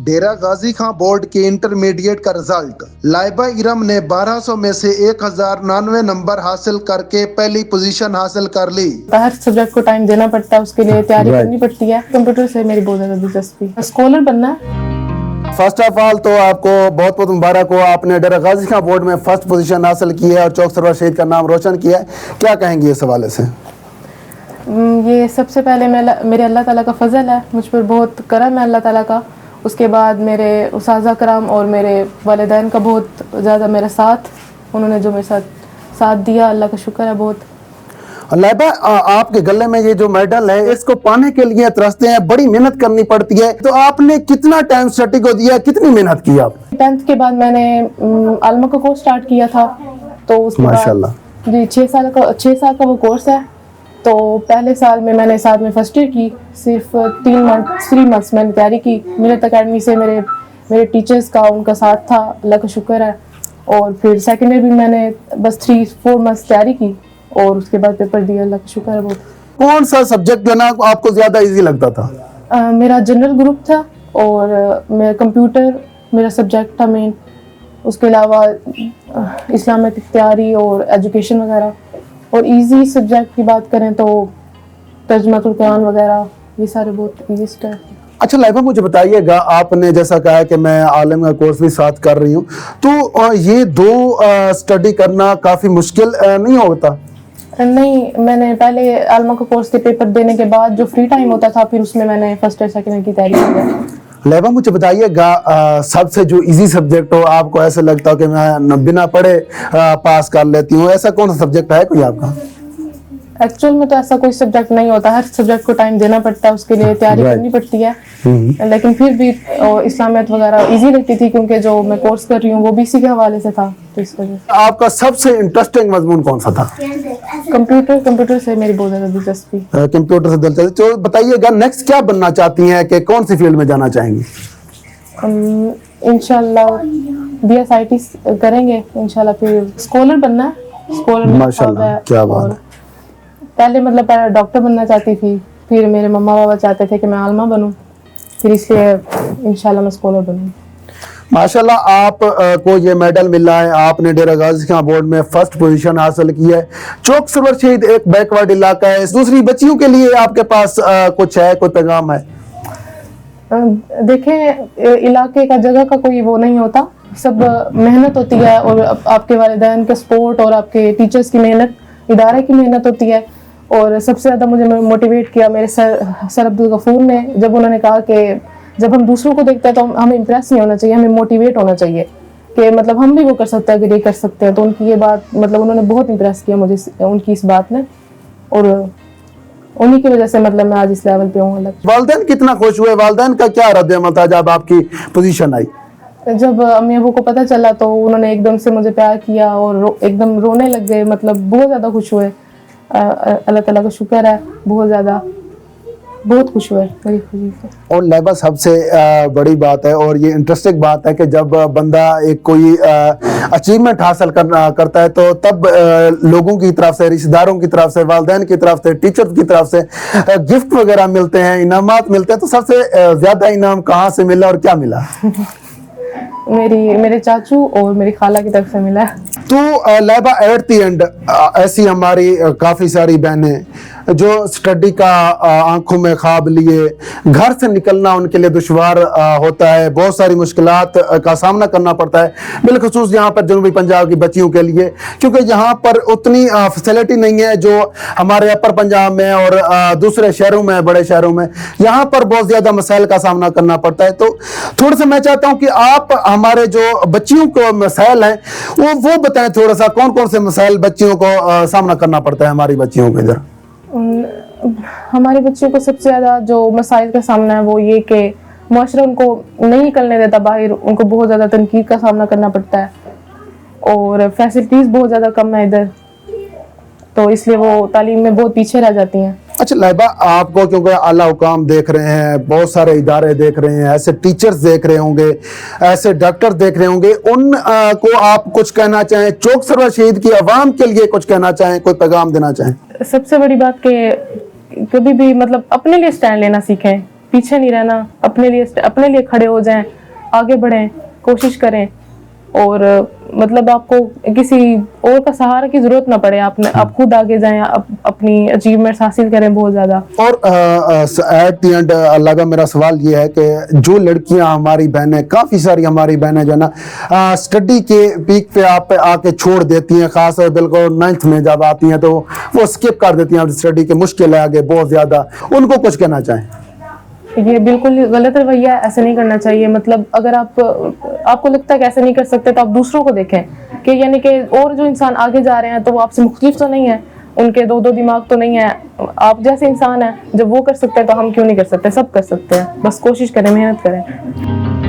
डेरा गाजी खां board के intermediate का result. Laiba Iram ने 1200 में से 1099 नंबर हासिल करके पहली पोजीशन हासिल कर ली। हर सब्जेक्ट को टाइम देना पड़ता है, उसके लिए तैयारी करनी पड़ती है। कंप्यूटर से मेरी बहुत ज़्यादा दिलचस्पी, स्कॉलर बनना है। फर्स्ट ऑफ ऑल तो आपको बहुत बहुत मुबारक हो, आपने डेरा गाजी खां बोर्ड में फर्स्ट पोजीशन हासिल की है और चौक सरवर शहीद का नाम रोशन किया है। क्या कहेंगे इस हवाले से? ये सबसे पहले मेरे अल्लाह ताला का फजल है, मुझ पर बहुत करम है अल्लाह ताला का। उसके बाद मेरे उस्ताज़ा कराम और मेरे वालिदैन का बहुत ज़्यादा मेरा साथ, उन्होंने जो मेरे साथ दिया, अल्लाह का शुक्र है बहुत। लाइबा, आपके गले में ये जो मेडल है, इसको पाने के लिए तरसते हैं, बड़ी मेहनत करनी पड़ती है, तो आपने कितना टाइम स्टडी को दिया, कितनी मेहनत की आप? 10th के बाद मैंने आलमा का कोर्स स्टार्ट किया था, तो उसके माशाल्लाह जी 6 साल का वो कोर्स है। तो पहले साल में मैंने साथ में फर्स्ट ईयर की, सिर्फ 3 मंथ्स मैंने तैयारी की। मिलत अकेडमी से मेरे टीचर्स का, उनका साथ था, अल्लाह का शुक्र है। और फिर सेकेंड ईयर भी मैंने बस 3-4 मंथ्स तैयारी की और उसके बाद पेपर दिया, अल्लाह का शुक्र है बहुत। कौन सा सब्जेक्ट जो ना आपको ज्यादा इजी लगता था? मेरा जनरल ग्रुप था और मेरा कंप्यूटर मेरा सब्जेक्ट था मेन। उसके अलावा इस्लामिक तैयारी और एजुकेशन वगैरह। और इजी सब्जेक्ट की बात करें तो तर्जुमातुल कुरान वगैरह, ये सारे बहुत इजी सब्जेक्ट। अच्छा लाइबा, मुझे बताइएगा, आपने जैसा कहा है कि मैं आलिम का कोर्स भी साथ कर रही हूँ, तो ये दो स्टडी करना काफ़ी मुश्किल नहीं होता? नहीं, मैंने पहले आलमा का कोर्स के पेपर देने के बाद जो फ्री टाइम होता था, फिर उसमें मैंने फर्स्ट ईयर सेकेंड ईयर की तैयारी की। लाइबा, मुझे बताइएगा, सबसे जो इजी सब्जेक्ट हो, आपको ऐसा लगता हो कि मैं बिना पढ़े पास कर लेती हूँ, ऐसा कौन सा सब्जेक्ट है कोई आपका? एक्चुअल में तो ऐसा कोई सब्जेक्ट नहीं होता, हर सब्जेक्ट को टाइम देना पड़ता है, उसके लिए तैयारी करनी पड़ती है। लेकिन फिर भी इस्लामियत वगैरह इजी लगती थी, क्योंकि जो मैं कोर्स कर रही हूँ वो भी इसी के हवाले से था, तो इस वजह से। आपका सबसे इंटरेस्टिंग मजमून कौन सा था? कंप्यूटर से मेरी बहुत ज़्यादा दिलचस्पी। कंप्यूटर से दिलचस्पी। तो बताइएगा, नेक्स्ट क्या बनना चाहती हैं, कि कौन सी फील्ड में जाना चाहेंगी? इंशाल्लाह BSIT करेंगे इंशाल्लाह, फिर स्कॉलर बनना है। स्कॉलर माशाल्लाह, क्या बात है। पहले मतलब डॉक्टर बनना चाहती थी, फिर मेरे मम्मा पापा चाहते थे कि मैं आलमा बनूं, फिर इसलिए इंशाल्लाह मैं स्कॉलर बनूं। माशाल्लाह, आप को ये मेडल मिला है, आपने डेरा गाजी खां बोर्ड में फर्स्ट पोजीशन हासिल की है। चौक सरवर शहीद एक बैकवर्ड इलाका है, दूसरी बच्चियों के लिए आपके पास कुछ है, कोई पैगाम है? देखें, इलाके का, जगह का कोई वो नहीं होता, सब मेहनत होती है, और आपके वालिदैन के सपोर्ट और आपके टीचर्स की मेहनत, इदारे की मेहनत होती है। और सबसे ज़्यादा मुझे मोटिवेट किया मेरे सर अब्दुल गफूर ने, जब उन्होंने कहा कि जब हम दूसरों को देखते हैं तो हमें इम्प्रेस नहीं होना चाहिए, हमें मोटिवेट होना चाहिए कि मतलब हम भी वो कर सकते हैं, अगर ये कर सकते हैं। तो उनकी ये बात, मतलब उन्होंने बहुत इम्प्रेस किया मुझे उनकी इस बात ने, और उन्हीं की वजह से मतलब मैं आज इस लेवल पे हूँ। वालिदैन कितना खुश हुए? वालिदैन का क्या रद्द-ए-अमल था जब आपकी पोजीशन आई? जब अम्मी अबू को पता चला तो उन्होंने एकदम से मुझे प्यार किया और एकदम रोने लग गए, मतलब बहुत ज़्यादा खुश हुए। अल्लाह ताला का शुक्र है, बहुत खुश हुए मेरी खुशी से। और लाइबा, सबसे बड़ी बात है और ये इंटरेस्टिंग बात है कि जब बंदा एक कोई अचीवमेंट हासिल करता है, तो तब लोगों की तरफ से, रिश्तेदारों की तरफ से, वालिदैन की तरफ से, टीचर की तरफ से गिफ्ट वगैरह मिलते हैं, इनामात मिलते हैं। तो सबसे ज़्यादा इनाम कहाँ से मिला और क्या मिला? मेरे चाचू और मेरी खाला की तरफ से मिला है। तो लाइबा, एट द एंड ऐसी हमारी काफ़ी सारी बहनें जो स्टडी का आंखों में ख्वाब लिए घर से निकलना उनके लिए दुश्वार होता है, बहुत सारी मुश्किलात का सामना करना पड़ता है, बिलखुसूस यहाँ पर जनूबी पंजाब की बच्चियों के लिए, क्योंकि यहाँ पर उतनी फैसिलिटी नहीं है जो हमारे अपर पंजाब में और दूसरे शहरों में, बड़े शहरों में। यहाँ पर बहुत ज़्यादा मसाइल का सामना करना पड़ता है। तो थोड़ा सा मैं चाहता हूँ कि आप हमारे जो बच्चियों को मसाइल हैं वो बताएं, थोड़ा सा कौन कौन से मसाइल बच्चियों को सामना करना पड़ता है हमारी बच्चियों को इधर? हमारे बच्चों को सबसे ज़्यादा जो मसाइल का सामना है वो ये कि मुआशरा उनको नहीं निकलने देता बाहर, उनको बहुत ज़्यादा तनकीद का सामना करना पड़ता है और फैसिलिटीज़ बहुत ज़्यादा कम है इधर, तो इसलिए वो तालीम में बहुत पीछे रह जाती हैं। अच्छा लाइबा, आपको क्योंकि आला हुकाम देख रहे हैं, बहुत सारे इदारे देख रहे हैं, ऐसे टीचर्स देख रहे होंगे, ऐसे डॉक्टर देख रहे होंगे, उन को आप कुछ कहना चाहें, चौक सरवर शहीद की आवाम के लिए कुछ कहना चाहें, कोई पैगाम देना चाहें? सबसे बड़ी बात कि कभी भी मतलब अपने लिए स्टैंड लेना सीखें, पीछे नहीं रहना, अपने लिए खड़े हो जाएं, आगे बढ़ें, कोशिश करें और मतलब आपको किसी और का सहारा की जरूरत ना पड़े, आप खुद आगे जाएं, अपनी अचीवमेंट्स हासिल करें बहुत ज्यादा। और एट द एंड अल्लाह का मेरा सवाल ये है कि जो लड़कियां हमारी बहनें, काफ़ी सारी हमारी बहनें जो है ना स्टडी के पीक पे आप आके छोड़ देती हैं, खास और बिल्कुल 9th में जब आती हैं तो वो स्किप कर देती हैं, स्टडी के मुश्किल है आगे बहुत ज़्यादा, उनको कुछ कहना चाहें? ये बिल्कुल गलत रवैया है, ऐसे नहीं करना चाहिए। मतलब अगर आपको लगता है कि ऐसे नहीं कर सकते तो आप दूसरों को देखें कि यानी कि और जो इंसान आगे जा रहे हैं तो वो आपसे मुख्तलिफ तो नहीं है, उनके दो दिमाग तो नहीं है, आप जैसे इंसान हैं, जब वो कर सकते हैं तो हम क्यों नहीं कर सकते, सब कर सकते हैं, बस कोशिश करें, मेहनत करें।